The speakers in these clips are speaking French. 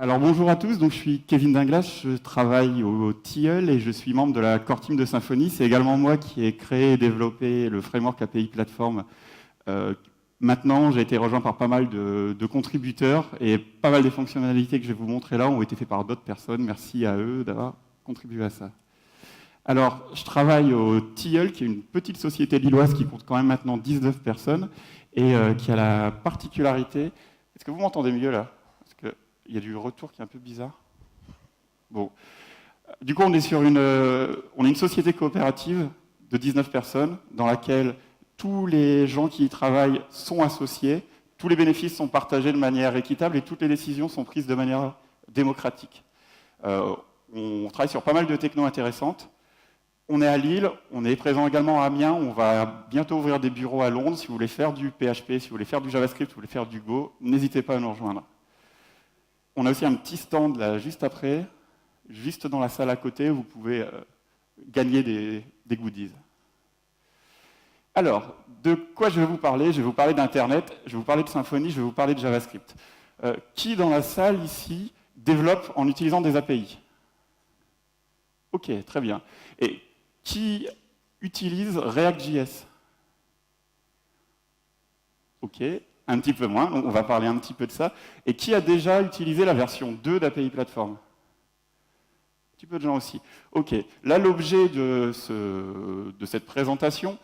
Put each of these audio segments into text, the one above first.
Alors bonjour à tous, donc je suis Kevin Dinglache, je travaille au Tilleul et je suis membre de la core team de Symfony. C'est également moi qui ai créé et développé le framework API Platform. Maintenant, j'ai été rejoint par pas mal de contributeurs et pas mal des fonctionnalités que je vais vous montrer là ont été faites par d'autres personnes. Merci à eux d'avoir contribué à ça. Alors, je travaille au Tilleul, qui est une petite société lilloise qui compte quand même maintenant 19 personnes et qui a la particularité... Est-ce que vous m'entendez mieux là ? Il y a du retour qui est un peu bizarre. Bon. Du coup, on est une société coopérative de 19 personnes dans laquelle tous les gens qui y travaillent sont associés, tous les bénéfices sont partagés de manière équitable et toutes les décisions sont prises de manière démocratique. On travaille sur pas mal de technos intéressantes. On est à Lille, on est présent également à Amiens, on va bientôt ouvrir des bureaux à Londres. Si vous voulez faire du PHP, si vous voulez faire du JavaScript, si vous voulez faire du Go, n'hésitez pas à nous rejoindre. On a aussi un petit stand là, juste après, juste dans la salle à côté, où vous pouvez gagner des goodies. Alors, de quoi je vais vous parler ? Je vais vous parler d'Internet, je vais vous parler de Symfony, je vais vous parler de JavaScript. Qui dans la salle ici développe en utilisant des API ? Ok, très bien. Et qui utilise React.js ? Ok. Un petit peu moins, on va parler un petit peu de ça. Et qui a déjà utilisé la version 2 d'API Platform ? Un petit peu de gens aussi. Ok, là l'objet de cette présentation,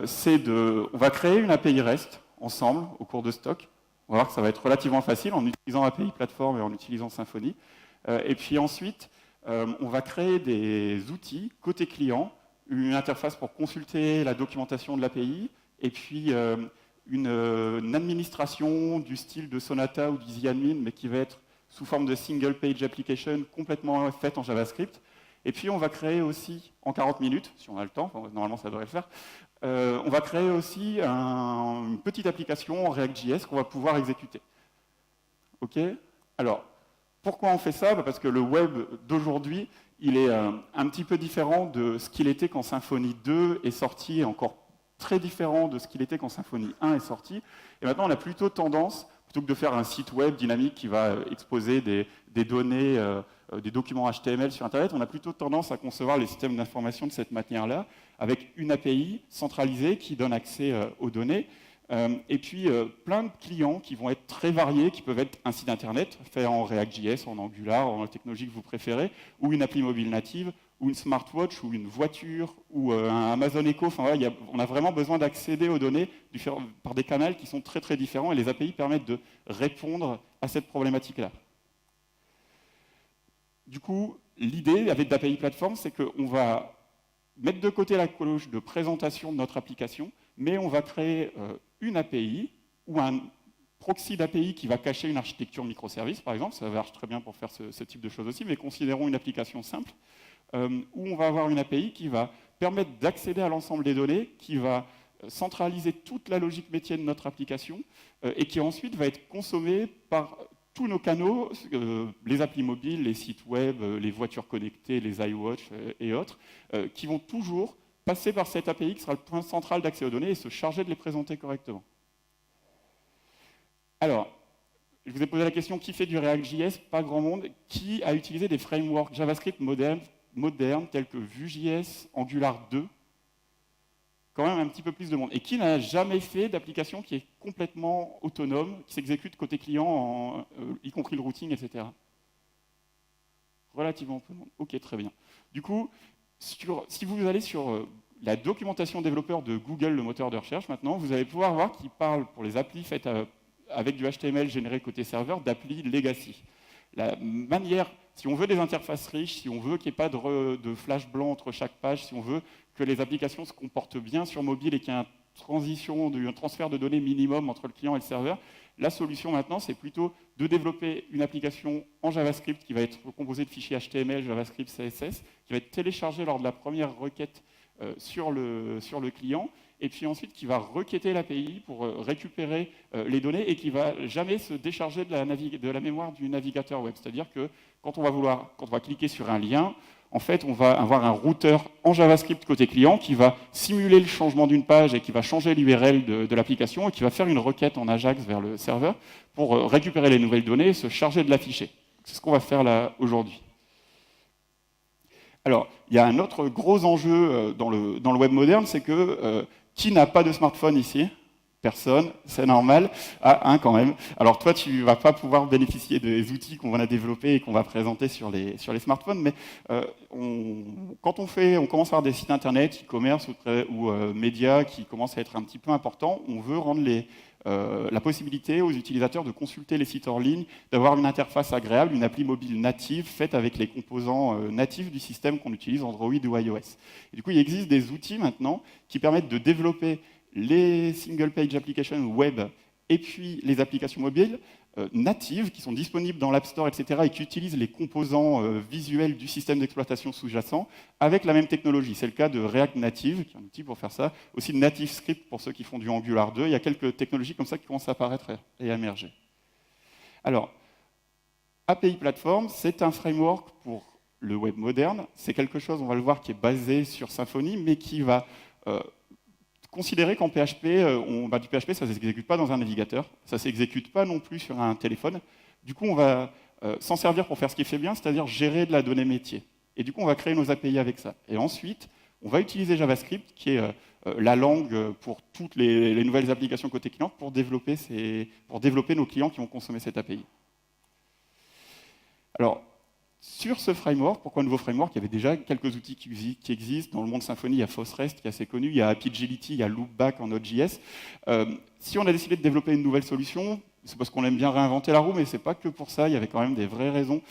c'est on va créer une API REST ensemble au cours de stock. On va voir que ça va être relativement facile en utilisant API Platform et en utilisant Symfony. Et puis ensuite, on va créer des outils côté client, une interface pour consulter la documentation de l'API, et puis une administration du style de Sonata ou d'EasyAdmin, mais qui va être sous forme de single page application complètement faite en JavaScript. Et puis on va créer aussi, en 40 minutes, si on a le temps, normalement ça devrait le faire, on va créer aussi une petite application en React.js qu'on va pouvoir exécuter. Ok ? Alors, pourquoi on fait ça ? Parce que le web d'aujourd'hui, il est un petit peu différent de ce qu'il était quand Symfony 2 est sorti, et encore très différent de ce qu'il était quand Symfony 1 est sorti. Et maintenant, on a plutôt tendance, plutôt que de faire un site web dynamique qui va exposer des données, des documents HTML sur Internet, on a plutôt tendance à concevoir les systèmes d'information de cette manière-là, avec une API centralisée qui donne accès aux données, et puis plein de clients qui vont être très variés, qui peuvent être un site Internet fait en React.js, en Angular, en technologie que vous préférez, ou une appli mobile native, ou une smartwatch, ou une voiture, ou un Amazon Echo. Enfin, voilà, on a vraiment besoin d'accéder aux données par des canaux qui sont très très différents, et les API permettent de répondre à cette problématique-là. Du coup, l'idée avec d'API Platform, c'est qu'on va mettre de côté la cloche de présentation de notre application, mais on va créer une API ou un proxy d'API qui va cacher une architecture microservice, par exemple. Ça marche très bien pour faire ce type de choses aussi, mais considérons une application simple, où on va avoir une API qui va permettre d'accéder à l'ensemble des données, qui va centraliser toute la logique métier de notre application, et qui ensuite va être consommée par tous nos canaux, les applis mobiles, les sites web, les voitures connectées, les iWatch et autres, qui vont toujours passer par cette API qui sera le point central d'accès aux données et se charger de les présenter correctement. Alors, je vous ai posé la question, qui fait du React.js ? Pas grand monde. Qui a utilisé des frameworks JavaScript modernes tels que Vue.js, Angular 2 ? Quand même un petit peu plus de monde. Et qui n'a jamais fait d'application qui est complètement autonome, qui s'exécute côté client, y compris le routing, etc. Relativement peu de monde. Ok, très bien. Du coup, si vous allez sur la documentation développeur de Google, le moteur de recherche, maintenant, vous allez pouvoir voir qu'il parle pour les applis faites avec du HTML généré côté serveur, d'applis legacy. La manière, si on veut des interfaces riches, si on veut qu'il n'y ait pas de flash blanc entre chaque page, si on veut que les applications se comportent bien sur mobile et qu'il y ait un transfert de données minimum entre le client et le serveur, la solution maintenant, c'est plutôt de développer une application en JavaScript qui va être composée de fichiers HTML, JavaScript, CSS, qui va être téléchargée lors de la première requête sur le client, et puis ensuite qui va requêter l'API pour récupérer les données et qui ne va jamais se décharger de la mémoire du navigateur web. C'est-à-dire que quand on va cliquer sur un lien, en fait, on va avoir un routeur en JavaScript côté client qui va simuler le changement d'une page et qui va changer l'URL de l'application et qui va faire une requête en Ajax vers le serveur pour récupérer les nouvelles données et se charger de l'afficher. c'est ce qu'on va faire là aujourd'hui. Alors, il y a un autre gros enjeu dans le web moderne, c'est que qui n'a pas de smartphone ici? Personne, c'est normal. Ah, un quand même. Alors toi, tu ne vas pas pouvoir bénéficier des outils qu'on a développés et qu'on va présenter sur les smartphones, mais quand on commence à avoir des sites internet, e-commerce ou médias qui commencent à être un petit peu importants, on veut rendre la possibilité aux utilisateurs de consulter les sites hors ligne, d'avoir une interface agréable, une appli mobile native faite avec les composants natifs du système qu'on utilise Android ou iOS. Et du coup, il existe des outils maintenant qui permettent de développer les single-page applications web et puis les applications mobiles natives qui sont disponibles dans l'App Store, etc., et qui utilisent les composants visuels du système d'exploitation sous-jacent avec la même technologie. C'est le cas de React Native, qui est un outil pour faire ça, aussi de NativeScript pour ceux qui font du Angular 2. Il y a quelques technologies comme ça qui commencent à apparaître et à émerger. Alors, API Platform, c'est un framework pour le web moderne. C'est quelque chose, on va le voir, qui est basé sur Symfony, mais qui va considérer qu'en PHP, du PHP, ça ne s'exécute pas dans un navigateur, ça ne s'exécute pas non plus sur un téléphone. Du coup, on va s'en servir pour faire ce qui fait bien, c'est-à-dire gérer de la donnée métier. Et du coup, on va créer nos API avec ça. Et ensuite, on va utiliser JavaScript, qui est la langue pour toutes les nouvelles applications côté client, pour développer nos clients qui vont consommer cette API. Alors, sur ce framework, pourquoi un nouveau framework? Il y avait déjà quelques outils qui existent. Dans le monde Symfony, il y a FastRest qui est assez connu, il y a AppyGLT, il y a Loopback en Node.js. Si on a décidé de développer une nouvelle solution, c'est parce qu'on aime bien réinventer la roue, mais ce n'est pas que pour ça, il y avait quand même des vraies raisons.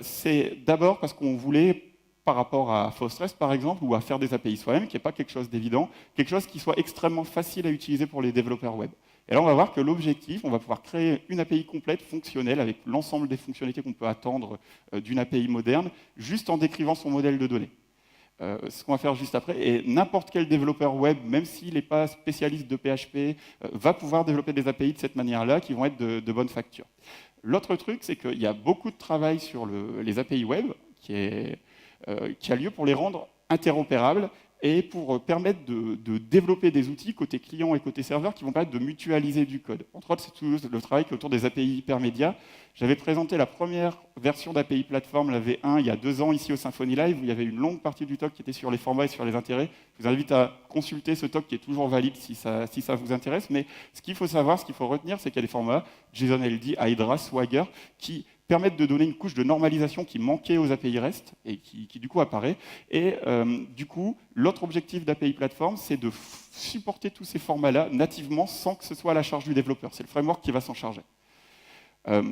C'est d'abord parce qu'on voulait, par rapport à FastRest par exemple, ou à faire des API soi-même, qui n'est pas quelque chose d'évident, quelque chose qui soit extrêmement facile à utiliser pour les développeurs web. Et là, on va voir que l'objectif, on va pouvoir créer une API complète, fonctionnelle, avec l'ensemble des fonctionnalités qu'on peut attendre d'une API moderne, juste en décrivant son modèle de données. Ce qu'on va faire juste après, et n'importe quel développeur web, même s'il n'est pas spécialiste de PHP, va pouvoir développer des API de cette manière-là, qui vont être de bonne facture. L'autre truc, c'est qu'il y a beaucoup de travail sur les API web, qui a lieu pour les rendre interopérables, et pour permettre de développer des outils côté client et côté serveur qui vont permettre de mutualiser du code. Entre autres, c'est tout le travail qui est autour des API hypermédias. J'avais présenté la première version d'API Platform, la V1, il y a 2 ans, ici au Symfony Live, où il y avait une longue partie du talk qui était sur les formats et sur les intérêts. Je vous invite à consulter ce talk qui est toujours valide si ça vous intéresse. Mais ce qu'il faut savoir, ce qu'il faut retenir, c'est qu'il y a des formats, JSON-LD, Hydra, Swagger, qui permettent de donner une couche de normalisation qui manquait aux API REST et qui du coup apparaît. Et du coup, l'autre objectif d'API Platform, c'est de supporter tous ces formats-là nativement sans que ce soit à la charge du développeur. C'est le framework qui va s'en charger. On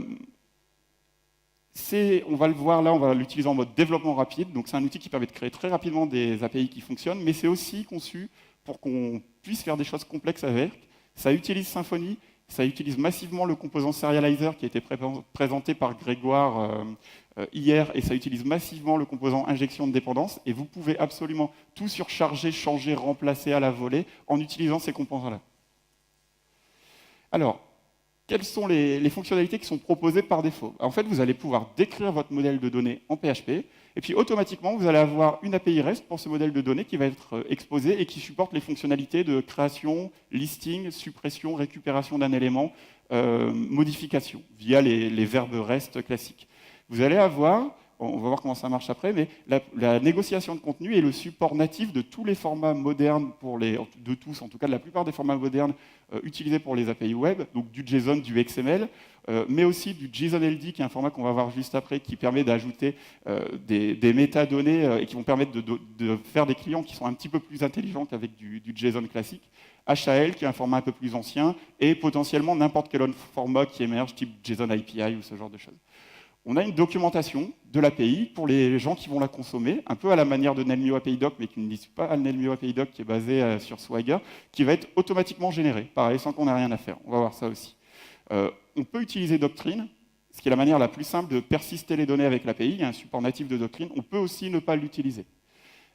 va le voir là, on va l'utiliser en mode développement rapide. Donc c'est un outil qui permet de créer très rapidement des API qui fonctionnent, mais c'est aussi conçu pour qu'on puisse faire des choses complexes avec. Ça utilise Symfony. Ça utilise massivement le composant Serializer qui a été présenté par Grégoire hier, et ça utilise massivement le composant injection de dépendance, et vous pouvez absolument tout surcharger, changer, remplacer à la volée en utilisant ces composants-là. Alors, quelles sont les fonctionnalités qui sont proposées par défaut? En fait, vous allez pouvoir décrire votre modèle de données en PHP, et puis automatiquement, vous allez avoir une API REST pour ce modèle de données qui va être exposé et qui supporte les fonctionnalités de création, listing, suppression, récupération d'un élément, modification, via les verbes REST classiques. Vous allez avoir, on va voir comment ça marche après, mais la négociation de contenu et le support natif de tous les formats modernes, de tous, en tout cas de la plupart des formats modernes utilisés pour les API web, donc du JSON, du XML, mais aussi du JSON-LD, qui est un format qu'on va voir juste après, qui permet d'ajouter des métadonnées et qui vont permettre de faire des clients qui sont un petit peu plus intelligents qu'avec du JSON classique. HAL, qui est un format un peu plus ancien, et potentiellement n'importe quel autre format qui émerge, type JSON API ou ce genre de choses. On a une documentation de l'API pour les gens qui vont la consommer, un peu à la manière de Nelmio API Doc, mais qui ne lise pas à Nelmio API Doc, qui est basé sur Swagger, qui va être automatiquement généré, pareil, sans qu'on ait rien à faire. On va voir ça aussi. On peut utiliser Doctrine, ce qui est la manière la plus simple de persister les données avec l'API. Il y a un support natif de Doctrine. On peut aussi ne pas l'utiliser.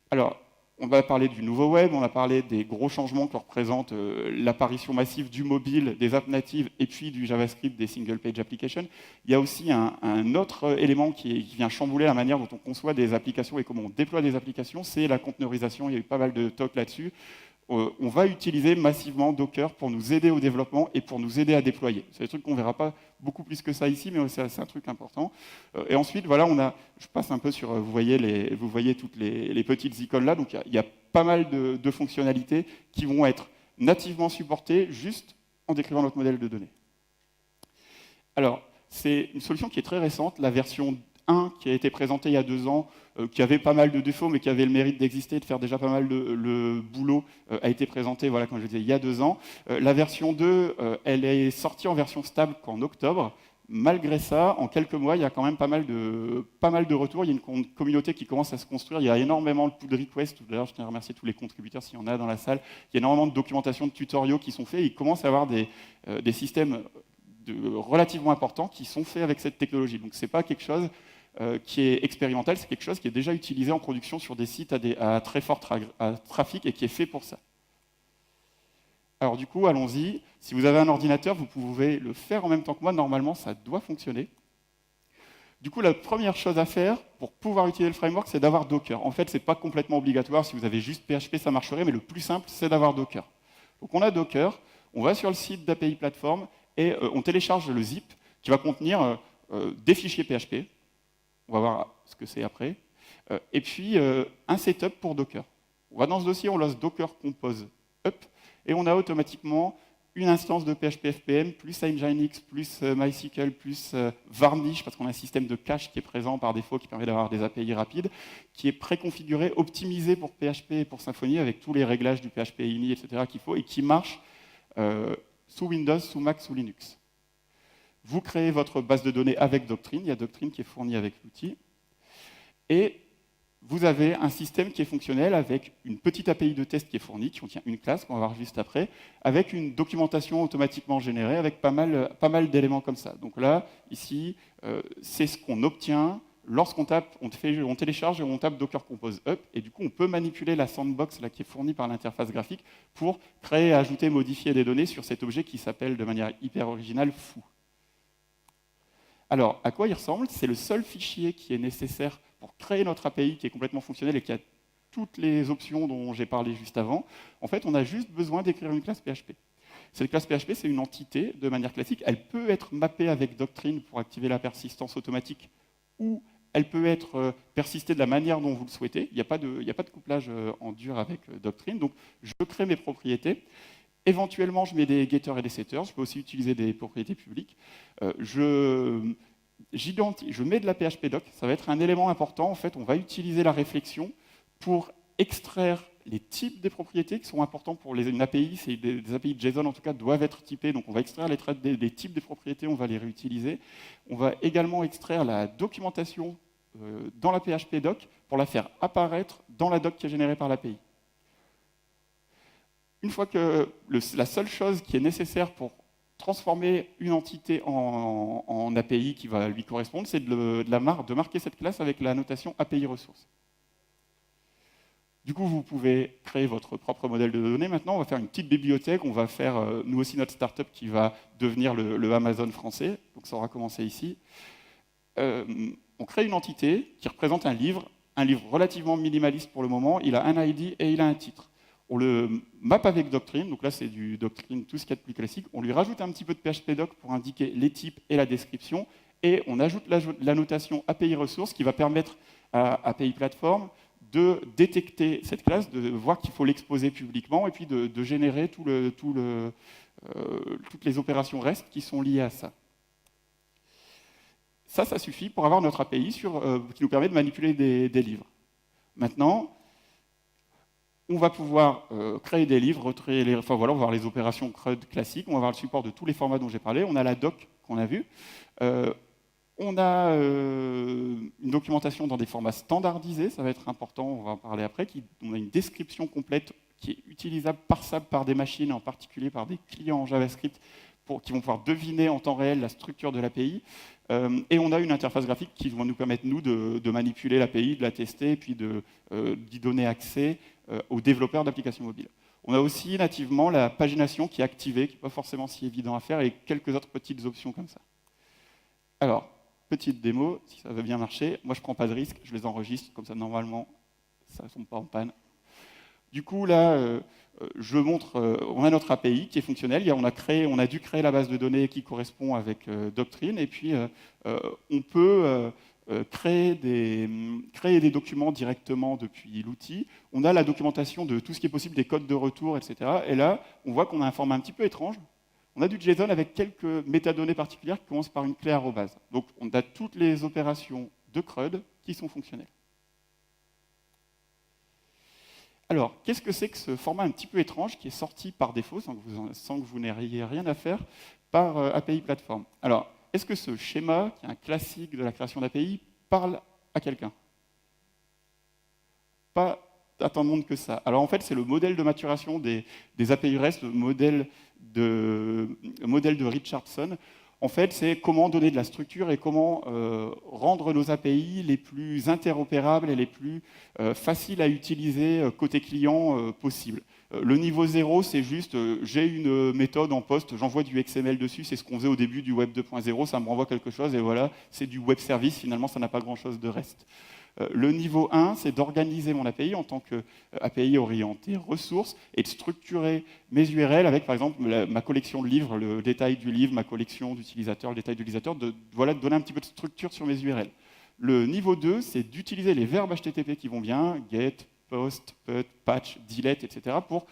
Alors, on va parler du nouveau web, on a parlé des gros changements que représente l'apparition massive du mobile, des apps natives et puis du JavaScript, des single-page applications. Il y a aussi un autre élément qui vient chambouler la manière dont on conçoit des applications et comment on déploie des applications, c'est la conteneurisation. Il y a eu pas mal de talks là-dessus. on va utiliser massivement Docker pour nous aider au développement et pour nous aider à déployer. C'est des trucs qu'on ne verra pas beaucoup plus que ça ici, mais c'est un truc important. Et ensuite, voilà, je passe un peu sur, vous voyez toutes les petites icônes là, donc il y a pas mal de fonctionnalités qui vont être nativement supportées juste en décrivant notre modèle de données. Alors, c'est une solution qui est très récente, la version 1 qui a été présentée il y a 2 ans, qui avait pas mal de défauts, mais qui avait le mérite d'exister, de faire déjà pas mal le boulot, a été présentée, voilà, comme je disais, il y a 2 ans. La version 2, elle est sortie en version stable qu'en octobre. Malgré ça, en quelques mois, il y a quand même pas mal de retours. Il y a une communauté qui commence à se construire. Il y a énormément de pull requests. D'ailleurs, je tiens à remercier tous les contributeurs s'il y en a dans la salle. Il y a énormément de documentation, de tutoriaux qui sont faits. Il commence à y avoir des systèmes relativement importants qui sont faits avec cette technologie. Donc, ce n'est pas quelque chose qui est expérimental, c'est quelque chose qui est déjà utilisé en production sur des sites à très fort trafic et qui est fait pour ça. Alors du coup, allons-y. Si vous avez un ordinateur, vous pouvez le faire en même temps que moi. Normalement, ça doit fonctionner. Du coup, la première chose à faire pour pouvoir utiliser le framework, c'est d'avoir Docker. En fait, ce n'est pas complètement obligatoire. Si vous avez juste PHP, ça marcherait, mais le plus simple, c'est d'avoir Docker. Donc on a Docker, on va sur le site d'API Platform et on télécharge le zip qui va contenir des fichiers PHP. On va voir ce que c'est après. Et puis, un setup pour Docker. On va dans ce dossier, on lance Docker Compose Up, et on a automatiquement une instance de PHP FPM, plus Nginx, plus MySQL, plus Varnish, parce qu'on a un système de cache qui est présent par défaut, qui permet d'avoir des API rapides, qui est préconfiguré, optimisé pour PHP et pour Symfony, avec tous les réglages du PHP ini, etc. qu'il faut, et qui marche sous Windows, sous Mac, sous Linux. Vous créez votre base de données avec Doctrine, il y a Doctrine qui est fournie avec l'outil, et vous avez un système qui est fonctionnel avec une petite API de test qui est fournie, qui contient une classe qu'on va voir juste après, avec une documentation automatiquement générée, avec pas mal d'éléments comme ça. Donc là, ici, c'est ce qu'on obtient lorsqu'on on télécharge et on tape Docker Compose Up, et du coup, on peut manipuler la sandbox là, qui est fournie par l'interface graphique pour créer, ajouter, modifier des données sur cet objet qui s'appelle de manière hyper originale foo. Alors, à quoi il ressemble? C'est le seul fichier qui est nécessaire pour créer notre API qui est complètement fonctionnel et qui a toutes les options dont j'ai parlé juste avant. En fait, on a juste besoin d'écrire une classe PHP. Cette classe PHP, c'est une entité de manière classique. Elle peut être mappée avec Doctrine pour activer la persistance automatique, ou elle peut être persistée de la manière dont vous le souhaitez. Il n'y a pas de couplage en dur avec Doctrine. Donc, je crée mes propriétés. Éventuellement, je mets des getters et des setters. Je peux aussi utiliser des propriétés publiques. Je mets de la PHP doc. Ça va être un élément important. En fait, on va utiliser la réflexion pour extraire les types des propriétés qui sont importants pour une API. Des API JSON, en tout cas, doivent être typées. Donc, on va extraire des types des propriétés. On va les réutiliser. On va également extraire la documentation dans la PHP doc pour la faire apparaître dans la doc qui est générée par l'API. Une fois que la seule chose qui est nécessaire pour transformer une entité en API qui va lui correspondre, c'est de marquer cette classe avec la notation API ressources. Du coup, vous pouvez créer votre propre modèle de données. Maintenant, on va faire une petite bibliothèque. On va faire, nous aussi, notre startup qui va devenir le Amazon français. Donc, ça aura commencé ici. On crée une entité qui représente un livre relativement minimaliste pour le moment. Il a un ID et il a un titre. On le map avec Doctrine, donc là c'est du Doctrine, tout ce qu'il y a de plus classique. On lui rajoute un petit peu de PHP doc pour indiquer les types et la description, et on ajoute la notation API ressources qui va permettre à API Platform de détecter cette classe, de voir qu'il faut l'exposer publiquement, et puis de générer toutes les opérations REST qui sont liées à ça. Ça suffit pour avoir notre API qui nous permet de manipuler des livres. Maintenant, on va pouvoir créer des livres, on va voir les opérations CRUD classiques, on va voir le support de tous les formats dont j'ai parlé, on a la doc qu'on a vue, on a une documentation dans des formats standardisés, ça va être important, on va en parler après, on a une description complète qui est utilisable, parsable par des machines, en particulier par des clients en JavaScript, qui vont pouvoir deviner en temps réel la structure de l'API, et on a une interface graphique qui va nous permettre, nous, de manipuler l'API, de la tester, et puis d'y donner accès aux développeurs d'applications mobiles. On a aussi nativement la pagination qui est activée, qui n'est pas forcément si évident à faire, et quelques autres petites options comme ça. Alors, petite démo, si ça veut bien marcher. Moi, je ne prends pas de risque, je les enregistre, comme ça, normalement, ça ne tombe pas en panne. Du coup, là, on a notre API qui est fonctionnelle, on a dû créer la base de données qui correspond avec Doctrine, et puis on peut créer des documents directement depuis l'outil. On a la documentation de tout ce qui est possible, des codes de retour, etc. Et là, on voit qu'on a un format un petit peu étrange. On a du JSON avec quelques métadonnées particulières qui commencent par une clé arrobase. Donc on a toutes les opérations de CRUD qui sont fonctionnelles. Alors, qu'est-ce que c'est que ce format un petit peu étrange qui est sorti par défaut, sans que vous n'ayez rien à faire, par API Platform? Alors, est-ce que ce schéma, qui est un classique de la création d'API, parle à quelqu'un? Pas à tant de monde que ça. Alors en fait, c'est le modèle de maturation des API REST, le modèle de Richardson. En fait, c'est comment donner de la structure et comment rendre nos API les plus interopérables et les plus faciles à utiliser côté client possible. Le niveau 0, c'est juste, j'ai une méthode en poste, j'envoie du XML dessus, c'est ce qu'on faisait au début du Web 2.0, ça me renvoie quelque chose, et voilà, c'est du web service, finalement, ça n'a pas grand-chose de REST. Le niveau 1, c'est d'organiser mon API en tant qu'API orienté ressources et de structurer mes URL avec, par exemple, ma collection de livres, le détail du livre, ma collection d'utilisateurs, le détail d'utilisateur, de donner un petit peu de structure sur mes URL. Le niveau 2, c'est d'utiliser les verbes HTTP qui vont bien, get, post, put, patch, delete, etc., pour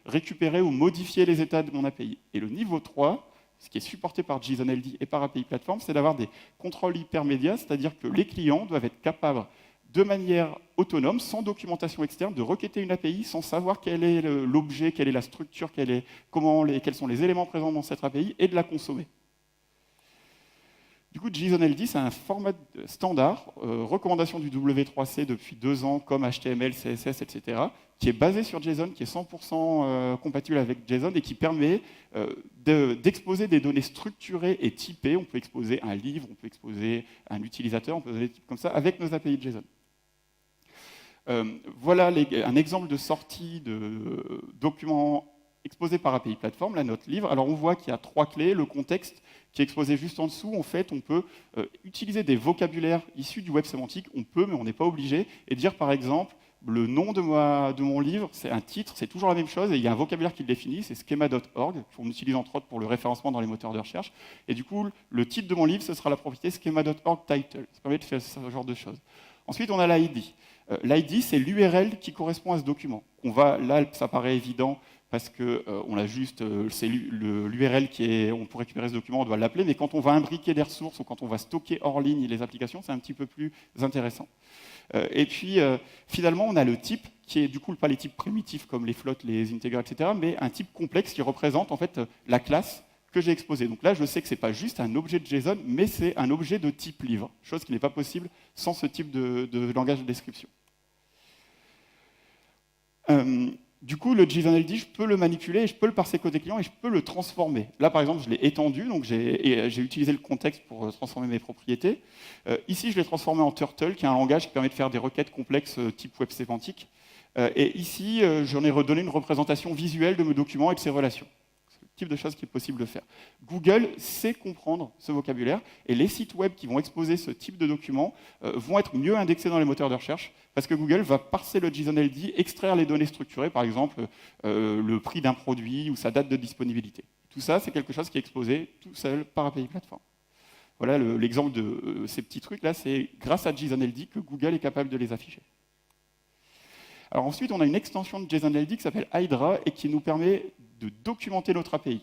récupérer ou modifier les états de mon API. Et le niveau 3, ce qui est supporté par JSON-LD et par API Platform, c'est d'avoir des contrôles hypermédias, c'est-à-dire que les clients doivent être capables, de manière autonome, sans documentation externe, de requêter une API sans savoir quel est l'objet, quelle est la structure, quels sont les éléments présents dans cette API, et de la consommer. Du coup, JSON-LD, c'est un format standard, recommandation du W3C depuis 2 ans, comme HTML, CSS, etc., qui est basé sur JSON, qui est 100% compatible avec JSON et qui permet d'exposer des données structurées et typées. On peut exposer un livre, on peut exposer un utilisateur, on peut exposer des types comme ça avec nos API JSON. Voilà un exemple de sortie de documents exposé par API Platform, là, notre livre. Alors on voit qu'il y a 3 clés, le contexte qui est exposé juste en dessous. En fait, on peut utiliser des vocabulaires issus du web sémantique, on peut, mais on n'est pas obligé, et dire par exemple, le nom de mon livre, c'est un titre, c'est toujours la même chose, et il y a un vocabulaire qui le définit, c'est schema.org, qu'on utilise entre autres pour le référencement dans les moteurs de recherche. Et du coup, le titre de mon livre, ce sera la propriété schema.org title. Ça permet de faire ce genre de choses. Ensuite, on a l'ID. L'ID, c'est l'URL qui correspond à ce document. Là, ça paraît évident, parce que on a juste, c'est l'URL on peut récupérer ce document, on doit l'appeler, mais quand on va imbriquer des ressources ou quand on va stocker hors ligne les applications, c'est un petit peu plus intéressant. Et puis, finalement, on a le type, qui est du coup pas les types primitifs comme les flottes, les integers, etc., mais un type complexe qui représente en fait la classe que j'ai exposée. Donc là, je sais que ce n'est pas juste un objet de JSON, mais c'est un objet de type livre, chose qui n'est pas possible sans ce type de langage de description. Du coup, le JSON-LD, je peux le manipuler, et je peux le parser côté client et je peux le transformer. Là, par exemple, je l'ai étendu, donc j'ai utilisé le contexte pour transformer mes propriétés. Ici, je l'ai transformé en Turtle, qui est un langage qui permet de faire des requêtes complexes type web sémantique. Et ici, j'en ai redonné une représentation visuelle de mes documents et de ses relations. C'est le type de choses qui est possible de faire. Google sait comprendre ce vocabulaire, et les sites web qui vont exposer ce type de documents vont être mieux indexés dans les moteurs de recherche, parce que Google va parser le JSON-LD, extraire les données structurées, par exemple le prix d'un produit ou sa date de disponibilité. Tout ça, c'est quelque chose qui est exposé tout seul par API Platform. Voilà l'exemple de ces petits trucs-là, c'est grâce à JSON-LD que Google est capable de les afficher. Alors ensuite, on a une extension de JSON-LD qui s'appelle Hydra et qui nous permet de documenter notre API.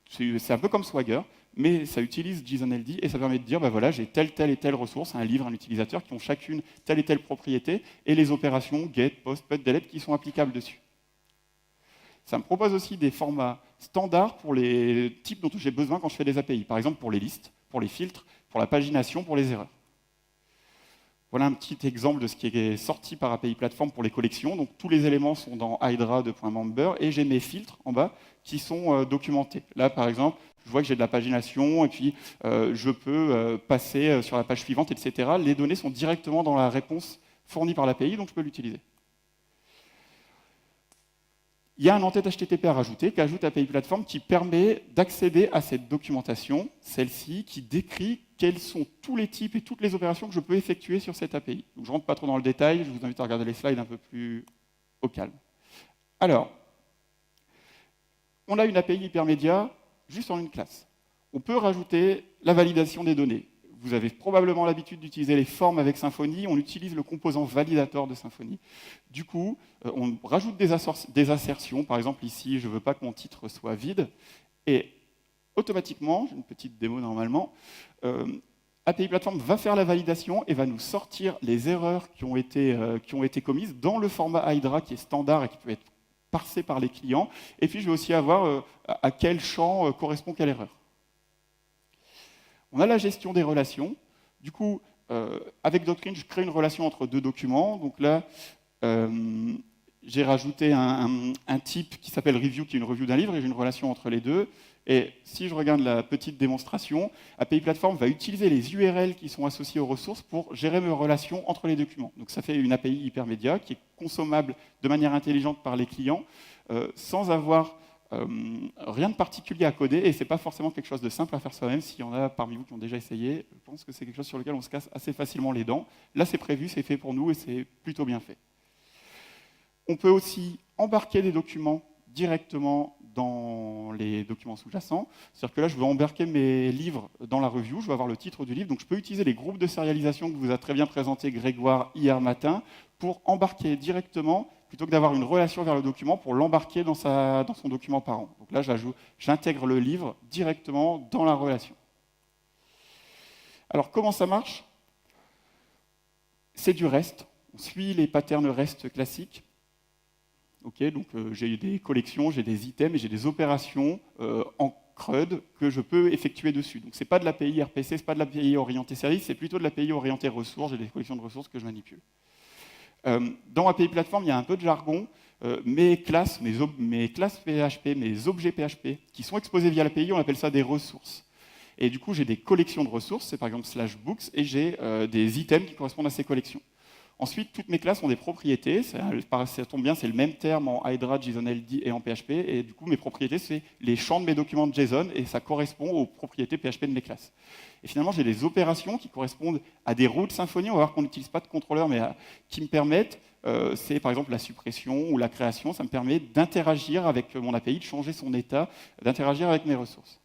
C'est un peu comme Swagger, mais ça utilise JSON-LD et ça permet de dire, ben voilà, j'ai telle et telle ressource, un livre, un utilisateur, qui ont chacune telle et telle propriété, et les opérations get, post, put, delete qui sont applicables dessus. Ça me propose aussi des formats standards pour les types dont j'ai besoin quand je fais des API. Par exemple, pour les listes, pour les filtres, pour la pagination, pour les erreurs. Voilà un petit exemple de ce qui est sorti par API Platform pour les collections. Donc tous les éléments sont dans Hydra de .member et j'ai mes filtres en bas qui sont documentés. Là, par exemple, je vois que j'ai de la pagination et puis je peux passer sur la page suivante, etc. Les données sont directement dans la réponse fournie par l'API, donc je peux l'utiliser. Il y a un en-tête HTTP à rajouter, qu'ajoute API Platform, qui permet d'accéder à cette documentation, celle-ci, qui décrit quels sont tous les types et toutes les opérations que je peux effectuer sur cette API. Donc, je ne rentre pas trop dans le détail, je vous invite à regarder les slides un peu plus au calme. Alors, on a une API hypermédia juste en une classe. On peut rajouter la validation des données. Vous avez probablement l'habitude d'utiliser les formes avec Symfony, on utilise le composant validator de Symfony. Du coup, on rajoute des assertions, par exemple ici, je ne veux pas que mon titre soit vide, et automatiquement, j'ai une petite démo normalement, API Platform va faire la validation et va nous sortir les erreurs qui ont été commises dans le format Hydra qui est standard et qui peut être parsé par les clients, et puis je vais aussi avoir à quel champ correspond quelle erreur. On a la gestion des relations. Du coup, avec Doctrine, je crée une relation entre deux documents. Donc là, j'ai rajouté un type qui s'appelle review, qui est une review d'un livre, et j'ai une relation entre les deux. Et si je regarde la petite démonstration, API Platform va utiliser les URL qui sont associés aux ressources pour gérer mes relations entre les documents. Donc ça fait une API hypermédia qui est consommable de manière intelligente par les clients, sans avoir rien de particulier à coder, et ce n'est pas forcément quelque chose de simple à faire soi-même. S'il y en a parmi vous qui ont déjà essayé, je pense que c'est quelque chose sur lequel on se casse assez facilement les dents. Là, c'est prévu, c'est fait pour nous, et c'est plutôt bien fait. On peut aussi embarquer des documents directement dans les documents sous-jacents. C'est-à-dire que là, je veux embarquer mes livres dans la review, je veux avoir le titre du livre, donc je peux utiliser les groupes de sérialisation que vous a très bien présenté Grégoire hier matin pour embarquer directement, plutôt que d'avoir une relation vers le document, pour l'embarquer dans son document parent. Donc là, j'intègre le livre directement dans la relation. Alors, comment ça marche? C'est du REST. On suit les patterns REST classiques. Okay, donc j'ai des collections, j'ai des items et j'ai des opérations en CRUD que je peux effectuer dessus. Donc ce n'est pas de l'API RPC, ce n'est pas de l'API orientée service, c'est plutôt de l'API orientée ressources, j'ai des collections de ressources que je manipule. Dans API Platform, il y a un peu de jargon. Mes classes PHP, mes objets PHP, qui sont exposés via l'API, on appelle ça des ressources. Et du coup, j'ai des collections de ressources, c'est par exemple /books, et j'ai des items qui correspondent à ces collections. Ensuite, toutes mes classes ont des propriétés, ça tombe bien, c'est le même terme en Hydra, JSON-LD et en PHP, et du coup, mes propriétés, c'est les champs de mes documents de JSON, et ça correspond aux propriétés PHP de mes classes. Et finalement, j'ai des opérations qui correspondent à des routes Symfony, on va voir qu'on n'utilise pas de contrôleur, mais qui me permettent, c'est par exemple la suppression ou la création, ça me permet d'interagir avec mon API, de changer son état, d'interagir avec mes ressources.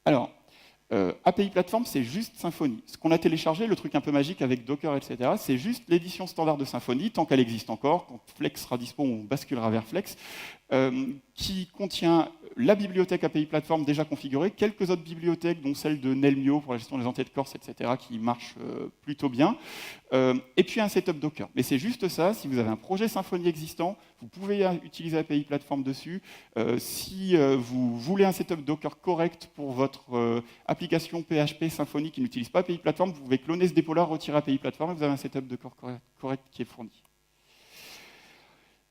Alors, API Platform, c'est juste Symfony. Ce qu'on a téléchargé, le truc un peu magique avec Docker, etc., c'est juste l'édition standard de Symfony, tant qu'elle existe encore. Quand Flex sera dispo, on basculera vers Flex, qui contient la bibliothèque API Platform déjà configurée, quelques autres bibliothèques, dont celle de Nelmio pour la gestion des entités de Corse, etc., qui marche plutôt bien, et puis un setup Docker. Mais c'est juste ça, si vous avez un projet Symfony existant, vous pouvez utiliser API Platform dessus. Si vous voulez un setup Docker correct pour votre application PHP Symfony qui n'utilise pas API Platform, vous pouvez cloner ce dépôt-là, retirer API Platform, et vous avez un setup Docker correct qui est fourni.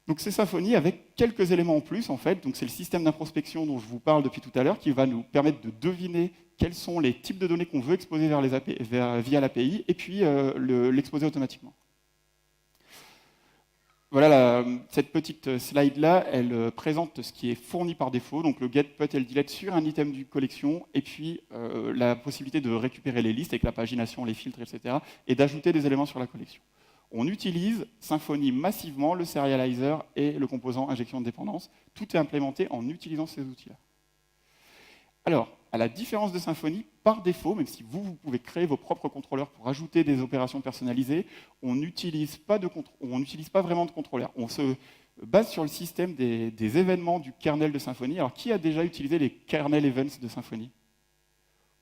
Donc c'est Symfony avec quelques éléments en plus, en fait. Donc c'est le système d'introspection dont je vous parle depuis tout à l'heure qui va nous permettre de deviner quels sont les types de données qu'on veut exposer via l'API et puis l'exposer automatiquement. Voilà, cette petite slide-là, elle présente ce qui est fourni par défaut, donc le get, put et le delete sur un item du collection, et puis la possibilité de récupérer les listes avec la pagination, les filtres, etc., et d'ajouter des éléments sur la collection. On utilise Symfony massivement, le serializer et le composant injection de dépendance. Tout est implémenté en utilisant ces outils-là. Alors, à la différence de Symfony, par défaut, même si vous pouvez créer vos propres contrôleurs pour ajouter des opérations personnalisées, on n'utilise pas vraiment de contrôleurs. On se base sur le système des événements du kernel de Symfony. Alors, qui a déjà utilisé les kernel events de Symfony?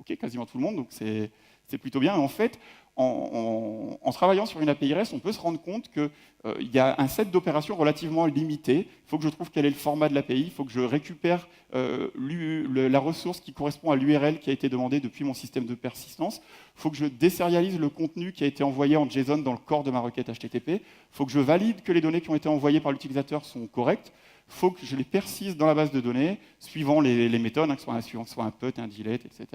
Ok, quasiment tout le monde, donc c'est plutôt bien. Et en fait, en travaillant sur une API REST, on peut se rendre compte qu'il y a un set d'opérations relativement limité. Il faut que je trouve quel est le format de l'API, il faut que je récupère la ressource qui correspond à l'URL qui a été demandée depuis mon système de persistance. Il faut que je désérialise le contenu qui a été envoyé en JSON dans le corps de ma requête HTTP. Il faut que je valide que les données qui ont été envoyées par l'utilisateur sont correctes. Il faut que je les persiste dans la base de données, suivant les méthodes, que ce soit un put, un delete, etc.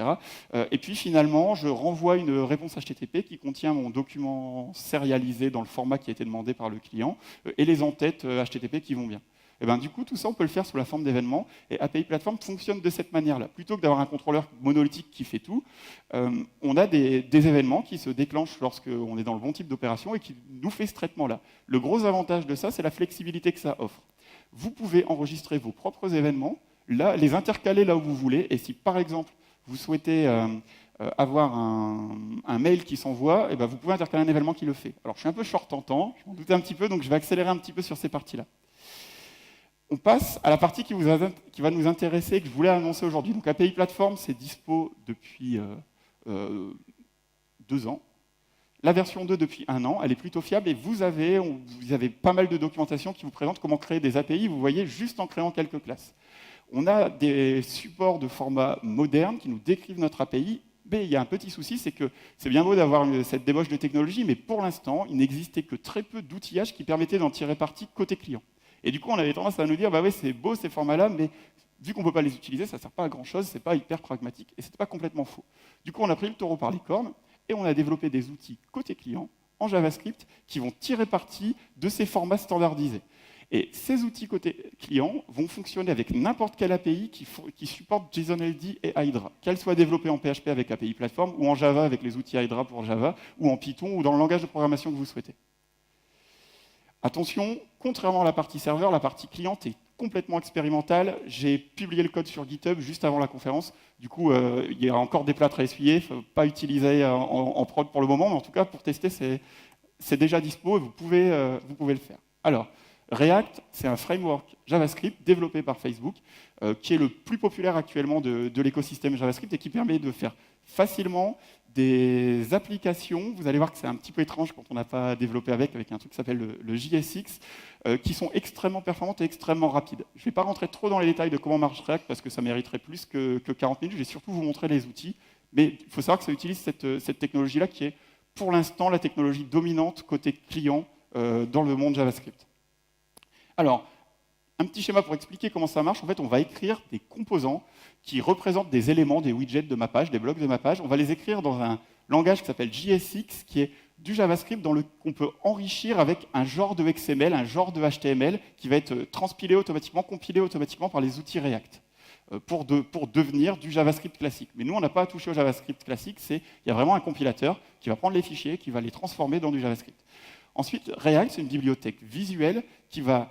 Et puis finalement, je renvoie une réponse HTTP qui contient mon document sérialisé dans le format qui a été demandé par le client, et les en-têtes HTTP qui vont bien. Et bien, du coup, tout ça, on peut le faire sous la forme d'événements, et API Platform fonctionne de cette manière-là. Plutôt que d'avoir un contrôleur monolithique qui fait tout, on a des événements qui se déclenchent lorsqu'on est dans le bon type d'opération et qui nous fait ce traitement-là. Le gros avantage de ça, c'est la flexibilité que ça offre. vous pouvez enregistrer vos propres événements, là, les intercaler là où vous voulez, et si par exemple, vous souhaitez avoir un mail qui s'envoie, et ben vous pouvez intercaler un événement qui le fait. Alors je suis un peu short en temps, je m'en doutais un petit peu, donc je vais accélérer un petit peu sur ces parties-là. On passe à la partie qui va nous intéresser, que je voulais annoncer aujourd'hui. Donc API Platform, c'est dispo depuis 2 ans. La version 2 depuis 1 an, elle est plutôt fiable, et vous avez pas mal de documentation qui vous présente comment créer des API, vous voyez, juste en créant quelques classes. On a des supports de format moderne qui nous décrivent notre API, mais il y a un petit souci, c'est que c'est bien beau d'avoir cette débauche de technologie, mais pour l'instant, il n'existait que très peu d'outillages qui permettaient d'en tirer parti côté client. Et du coup, on avait tendance à nous dire, bah ouais, c'est beau ces formats-là, mais vu qu'on ne peut pas les utiliser, ça ne sert pas à grand-chose, c'est pas hyper pragmatique, et c'était pas complètement faux. Du coup, on a pris le taureau par les cornes, et on a développé des outils côté client, en JavaScript, qui vont tirer parti de ces formats standardisés. Et ces outils côté client vont fonctionner avec n'importe quelle API qui supporte JSON-LD et Hydra, qu'elle soit développée en PHP avec API Platform, ou en Java avec les outils Hydra pour Java, ou en Python, ou dans le langage de programmation que vous souhaitez. Attention, contrairement à la partie serveur, la partie cliente est complètement expérimentale. J'ai publié le code sur GitHub juste avant la conférence. Du coup, il y a encore des plâtres à essuyer. Il ne faut pas utiliser en prod pour le moment, mais en tout cas, pour tester, c'est déjà dispo et vous pouvez le faire. Alors, React, c'est un framework JavaScript développé par Facebook, qui est le plus populaire actuellement de l'écosystème JavaScript et qui permet de faire facilement des applications, vous allez voir que c'est un petit peu étrange quand on n'a pas développé avec un truc qui s'appelle le JSX, qui sont extrêmement performantes et extrêmement rapides. Je ne vais pas rentrer trop dans les détails de comment marche React, parce que ça mériterait plus que 40 minutes, je vais surtout vous montrer les outils, mais il faut savoir que ça utilise cette technologie-là qui est, pour l'instant, la technologie dominante côté client dans le monde JavaScript. Alors, un petit schéma pour expliquer comment ça marche. En fait, on va écrire des composants qui représentent des éléments, des widgets de ma page, des blocs de ma page. On va les écrire dans un langage qui s'appelle JSX, qui est du JavaScript qu'on peut enrichir avec un genre de XML, un genre de HTML, qui va être transpilé automatiquement, compilé automatiquement par les outils React, pour devenir du JavaScript classique. Mais nous, on n'a pas à toucher au JavaScript classique, il y a vraiment un compilateur qui va prendre les fichiers, qui va les transformer dans du JavaScript. Ensuite, React, c'est une bibliothèque visuelle qui va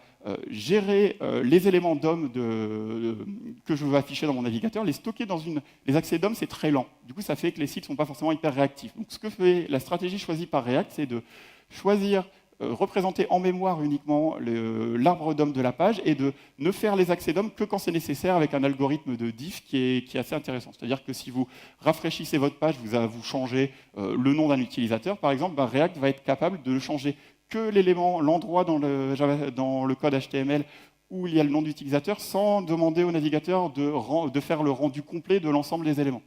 gérer les éléments DOM que je veux afficher dans mon navigateur, les stocker dans les accès DOM, c'est très lent. Du coup, ça fait que les sites ne sont pas forcément hyper réactifs. Donc, ce que fait la stratégie choisie par React, c'est de choisir, représenter en mémoire uniquement l'arbre DOM de la page et de ne faire les accès DOM que quand c'est nécessaire avec un algorithme de diff qui est assez intéressant. C'est-à-dire que si vous rafraîchissez votre page, vous changez le nom d'un utilisateur, par exemple, React va être capable de changer que l'élément, l'endroit dans le code HTML où il y a le nom d'utilisateur sans demander au navigateur de faire le rendu complet de l'ensemble des éléments.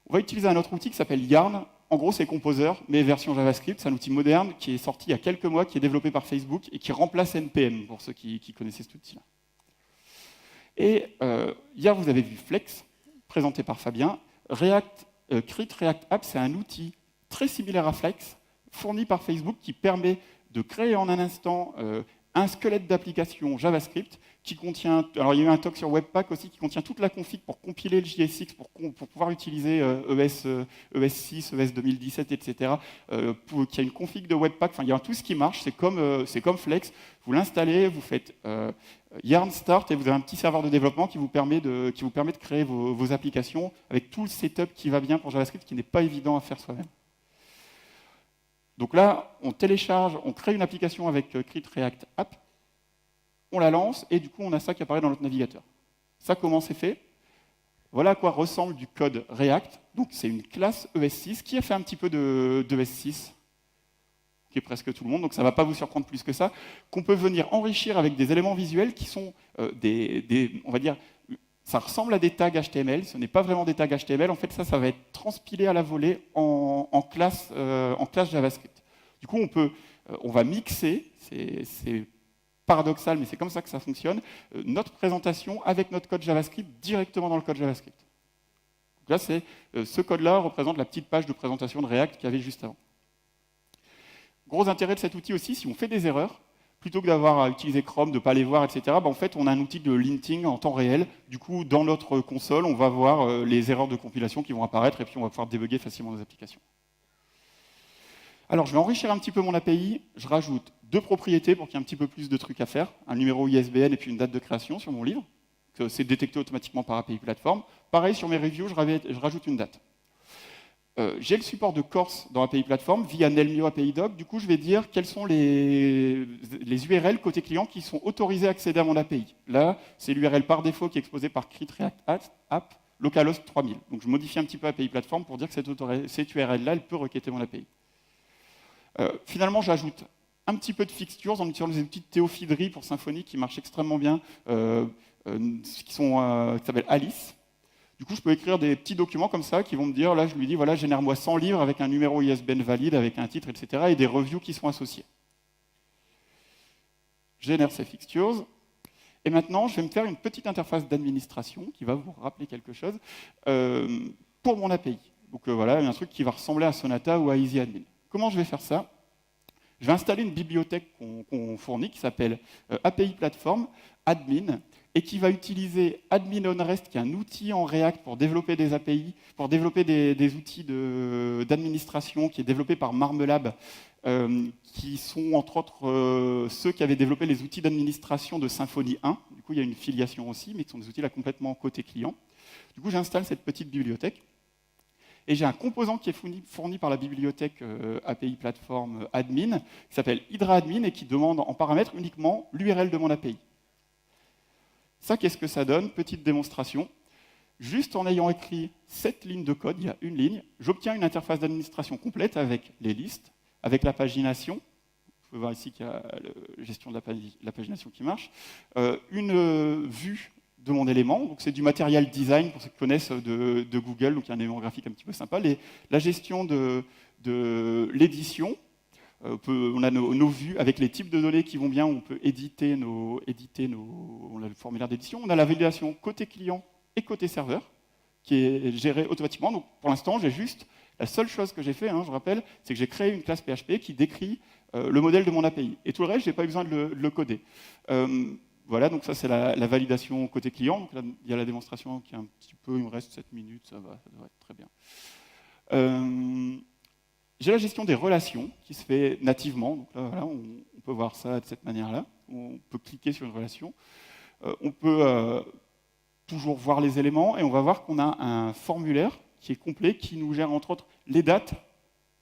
On va utiliser un autre outil qui s'appelle Yarn. En gros, c'est Composer, mais version JavaScript. C'est un outil moderne qui est sorti il y a quelques mois, qui est développé par Facebook et qui remplace NPM, pour ceux qui connaissaient cet outil-là. Et hier, vous avez vu Flex, présenté par Fabien. Create React App, c'est un outil très similaire à Flex, fourni par Facebook, qui permet de créer en un instant un squelette d'application JavaScript qui contient, alors il y a eu un talk sur Webpack aussi, qui contient toute la config pour compiler le JSX, pour pouvoir utiliser ES6, ES 2017, etc., qui a une config de Webpack, enfin il y a tout ce qui marche, c'est comme Flex, vous l'installez, vous faites Yarn Start et vous avez un petit serveur de développement qui vous permet de créer vos applications avec tout le setup qui va bien pour JavaScript, qui n'est pas évident à faire soi-même. Donc là, on télécharge, on crée une application avec Create React App, on la lance, et du coup, on a ça qui apparaît dans notre navigateur. Ça, comment c'est fait? Voilà à quoi ressemble du code React. Donc, c'est une classe ES6 qui a fait un petit peu de ES6, qui est presque tout le monde, donc ça ne va pas vous surprendre plus que ça, qu'on peut venir enrichir avec des éléments visuels qui sont on va dire, ça ressemble à des tags HTML, ce n'est pas vraiment des tags HTML, en fait ça va être transpilé à la volée en classe JavaScript. Du coup, on va mixer, c'est paradoxal, mais c'est comme ça que ça fonctionne, notre présentation avec notre code JavaScript directement dans le code JavaScript. Donc là, ce code-là représente la petite page de présentation de React qu'il y avait juste avant. Gros intérêt de cet outil aussi, si on fait des erreurs, plutôt que d'avoir à utiliser Chrome, de ne pas les voir, etc., en fait, on a un outil de linting en temps réel. Du coup, dans notre console, on va voir les erreurs de compilation qui vont apparaître et puis on va pouvoir débugger facilement nos applications. Alors, je vais enrichir un petit peu mon API. Je rajoute 2 propriétés pour qu'il y ait un petit peu plus de trucs à faire. Un numéro ISBN et puis une date de création sur mon livre. C'est détecté automatiquement par API Platform. Pareil, sur mes reviews, je rajoute une date. J'ai le support de Corse dans API Platform via Nelmio API Doc. Du coup, je vais dire quels sont les URL côté client qui sont autorisés à accéder à mon API. Là, c'est l'URL par défaut qui est exposé par Crit React App localhost 3000. Donc, je modifie un petit peu API Platform pour dire que cette URL-là, elle peut requêter mon API. Finalement, j'ajoute un petit peu de fixtures en utilisant les outils de théophiderie pour Symfony qui marchent extrêmement bien, qui s'appellent Alice. Du coup, je peux écrire des petits documents comme ça qui vont me dire, là, je lui dis, voilà, génère-moi 100 livres avec un numéro ISBN valide, avec un titre, etc., et des reviews qui sont associés. Je génère ces fixtures. Et maintenant, je vais me faire une petite interface d'administration qui va vous rappeler quelque chose pour mon API. Donc voilà, un truc qui va ressembler à Sonata ou à EasyAdmin. Comment je vais faire ça? Je vais installer une bibliothèque qu'on fournit qui s'appelle API Platform Admin et qui va utiliser Admin on Rest, qui est un outil en React pour développer des API, pour développer des outils d'administration, qui est développé par Marmelab, qui sont entre autres ceux qui avaient développé les outils d'administration de Symfony 1. Du coup, il y a une filiation aussi, mais qui sont des outils là complètement côté client. Du coup, j'installe cette petite bibliothèque. Et j'ai un composant qui est fourni par la bibliothèque API Platform Admin, qui s'appelle HydraAdmin et qui demande en paramètre uniquement l'URL de mon API. Ça, qu'est-ce que ça donne? Petite démonstration. Juste en ayant écrit 7 lignes de code, il y a une ligne, j'obtiens une interface d'administration complète avec les listes, avec la pagination. Vous pouvez voir ici qu'il y a la gestion de la pagination qui marche. Une vue de mon élément, donc c'est du material design pour ceux qui connaissent de Google, donc il y a un élément graphique un petit peu sympa. La gestion de l'édition, on a nos vues avec les types de données qui vont bien, on peut éditer on a le formulaire d'édition, on a la validation côté client et côté serveur, qui est gérée automatiquement. Donc pour l'instant, la seule chose que j'ai fait, je rappelle, c'est que j'ai créé une classe PHP qui décrit le modèle de mon API. Et tout le reste, je n'ai pas eu besoin de le coder. Voilà, donc ça c'est la validation côté client. Donc là, il y a la démonstration qui est un petit peu, il me reste 7 minutes, ça devrait être très bien. J'ai la gestion des relations qui se fait nativement. Donc là, voilà, on peut voir ça de cette manière-là. On peut cliquer sur une relation. On peut toujours voir les éléments et on va voir qu'on a un formulaire qui est complet, qui nous gère entre autres les dates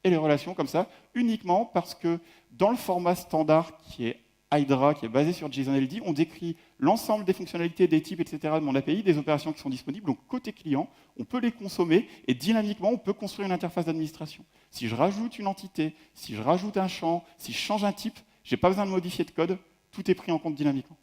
et les relations comme ça, uniquement parce que dans le format standard qui est Hydra, qui est basé sur JSON-LD, on décrit l'ensemble des fonctionnalités, des types, etc. de mon API, des opérations qui sont disponibles. Donc côté client, on peut les consommer et dynamiquement, on peut construire une interface d'administration. Si je rajoute une entité, si je rajoute un champ, si je change un type, je n'ai pas besoin de modifier de code, tout est pris en compte dynamiquement.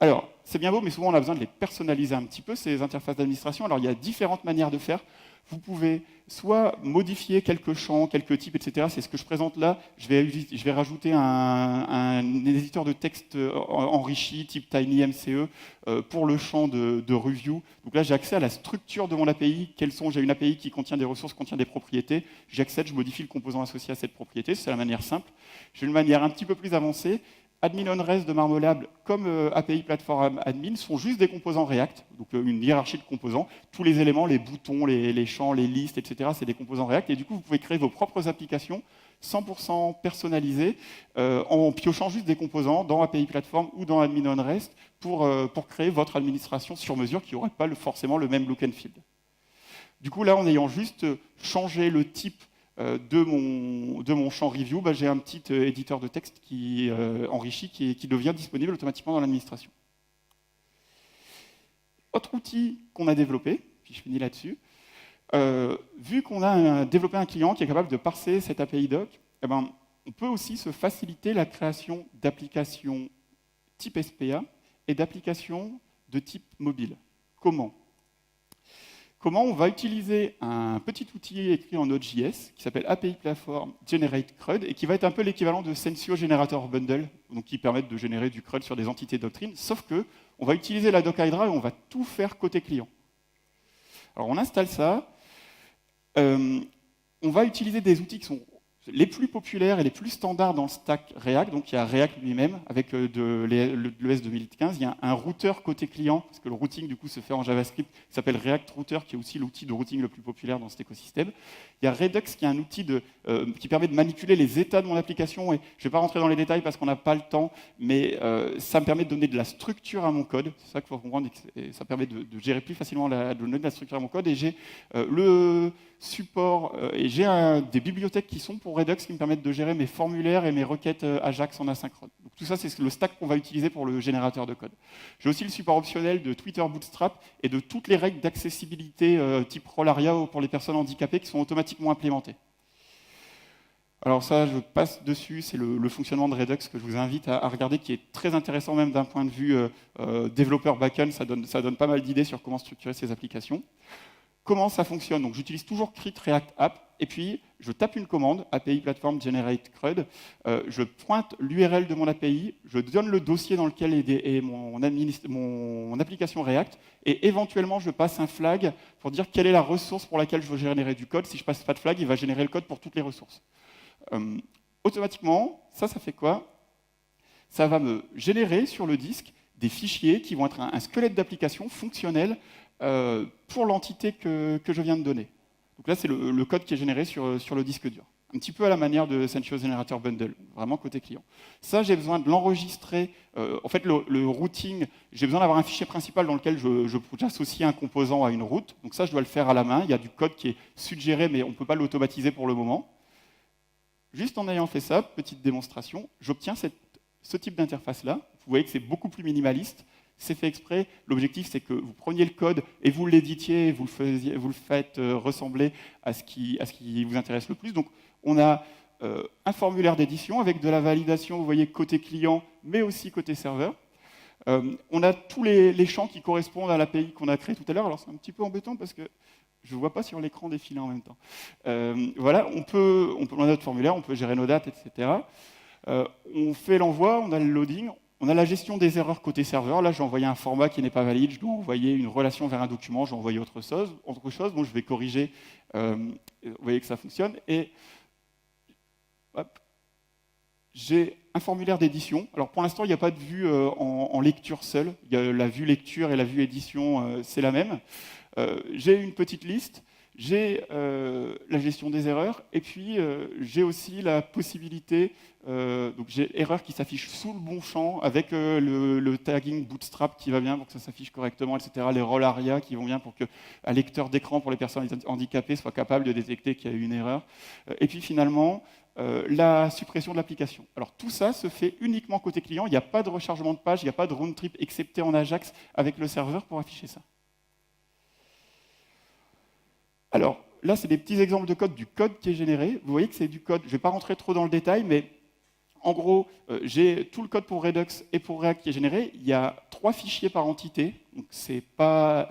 Alors, c'est bien beau, mais souvent on a besoin de les personnaliser un petit peu, ces interfaces d'administration. Alors il y a différentes manières de faire. Vous pouvez soit modifier quelques champs, quelques types, etc. C'est ce que je présente là. Je vais rajouter un éditeur de texte enrichi, type TinyMCE, pour le champ de review. Donc là, j'ai accès à la structure de mon API. J'ai une API qui contient des ressources, contient des propriétés. J'accède, je modifie le composant associé à cette propriété. C'est la manière simple. J'ai une manière un petit peu plus avancée. Admin on Rest de Marmelab comme API Platform Admin sont juste des composants React, donc une hiérarchie de composants. Tous les éléments, les boutons, les champs, les listes, etc., c'est des composants React. Et du coup, vous pouvez créer vos propres applications 100% personnalisées en piochant juste des composants dans API Platform ou dans Admin on Rest pour créer votre administration sur mesure qui n'aurait pas forcément le même look and feel. Du coup, là, en ayant juste changé le type de mon champ review, j'ai un petit éditeur de texte qui enrichi, qui devient disponible automatiquement dans l'administration. Autre outil qu'on a développé, puis je finis là-dessus, vu qu'on a développé un client qui est capable de parser cette API doc, on peut aussi se faciliter la création d'applications type SPA et d'applications de type mobile. Comment on va utiliser un petit outil écrit en Node.js qui s'appelle API Platform Generate CRUD et qui va être un peu l'équivalent de Sensio Generator Bundle, donc qui permettent de générer du CRUD sur des entités doctrines, sauf que on va utiliser la doc Hydra et on va tout faire côté client. Alors on installe ça, on va utiliser des outils qui sont les plus populaires et les plus standards dans le stack React, donc il y a React lui-même, avec de l'ES 2015, il y a un routeur côté client, parce que le routing du coup se fait en JavaScript, qui s'appelle React Router, qui est aussi l'outil de routing le plus populaire dans cet écosystème. Il y a Redux, qui est un outil qui permet de manipuler les états de mon application, et je ne vais pas rentrer dans les détails parce qu'on n'a pas le temps, mais ça me permet de donner de la structure à mon code, c'est ça qu'il faut comprendre, et ça permet de gérer plus facilement de donner de la structure à mon code, et j'ai le support, et j'ai des bibliothèques qui sont pour Redux qui me permettent de gérer mes formulaires et mes requêtes Ajax en asynchrone. Donc tout ça, c'est le stack qu'on va utiliser pour le générateur de code. J'ai aussi le support optionnel de Twitter Bootstrap et de toutes les règles d'accessibilité type Rolaria pour les personnes handicapées qui sont automatiquement implémentées. Alors ça, je passe dessus, c'est le fonctionnement de Redux que je vous invite à regarder, qui est très intéressant même d'un point de vue développeur backend, ça donne pas mal d'idées sur comment structurer ces applications. Comment ça fonctionne? Donc j'utilise toujours Crit React App, et puis je tape une commande, API Platform Generate CRUD, je pointe l'URL de mon API, je donne le dossier dans lequel est mon application React, et éventuellement je passe un flag pour dire quelle est la ressource pour laquelle je veux générer du code. Si je passe pas de flag, il va générer le code pour toutes les ressources. Automatiquement, ça fait quoi? Ça va me générer sur le disque des fichiers qui vont être un squelette d'application fonctionnel pour l'entité que je viens de donner. Donc là, c'est le code qui est généré sur le disque dur. Un petit peu à la manière de Essential Generator Bundle, vraiment côté client. Ça, j'ai besoin de l'enregistrer. En fait, le routing, j'ai besoin d'avoir un fichier principal dans lequel j'associe un composant à une route. Donc ça, je dois le faire à la main. Il y a du code qui est suggéré, mais on ne peut pas l'automatiser pour le moment. Juste en ayant fait ça, petite démonstration, j'obtiens ce type d'interface-là. Vous voyez que c'est beaucoup plus minimaliste. C'est fait exprès. L'objectif, c'est que vous preniez le code et vous l'éditiez, et vous le faites ressembler à ce qui vous intéresse le plus. Donc, on a un formulaire d'édition avec de la validation, vous voyez, côté client, mais aussi côté serveur. On a tous les champs qui correspondent à l'API qu'on a créé tout à l'heure. Alors, c'est un petit peu embêtant parce que je ne vois pas sur l'écran défiler en même temps. Voilà, on a notre formulaire, on peut gérer nos dates, etc. On fait l'envoi, on a le loading, on a la gestion des erreurs côté serveur. Là, j'ai envoyé un format qui n'est pas valide, je dois envoyer une relation vers un document, j'ai envoyé autre chose. Bon, je vais corriger, vous voyez que ça fonctionne. Et hop, j'ai un formulaire d'édition. Alors pour l'instant, il n'y a pas de vue en lecture seule. Il y a la vue lecture et la vue édition, c'est la même. J'ai une petite liste. J'ai la gestion des erreurs, et puis j'ai aussi la possibilité, donc j'ai erreur qui s'affiche sous le bon champ, avec le tagging Bootstrap qui va bien pour que ça s'affiche correctement, etc. Les rôles ARIA qui vont bien pour qu'un lecteur d'écran pour les personnes handicapées soit capable de détecter qu'il y a eu une erreur. Et puis finalement, la suppression de l'application. Alors tout ça se fait uniquement côté client, il n'y a pas de rechargement de page, il n'y a pas de round trip excepté en Ajax avec le serveur pour afficher ça. Alors, là, c'est des petits exemples de code, du code qui est généré. Vous voyez que c'est du code, je ne vais pas rentrer trop dans le détail, mais en gros, j'ai tout le code pour Redux et pour React qui est généré. Il y a 3 fichiers par entité, donc c'est pas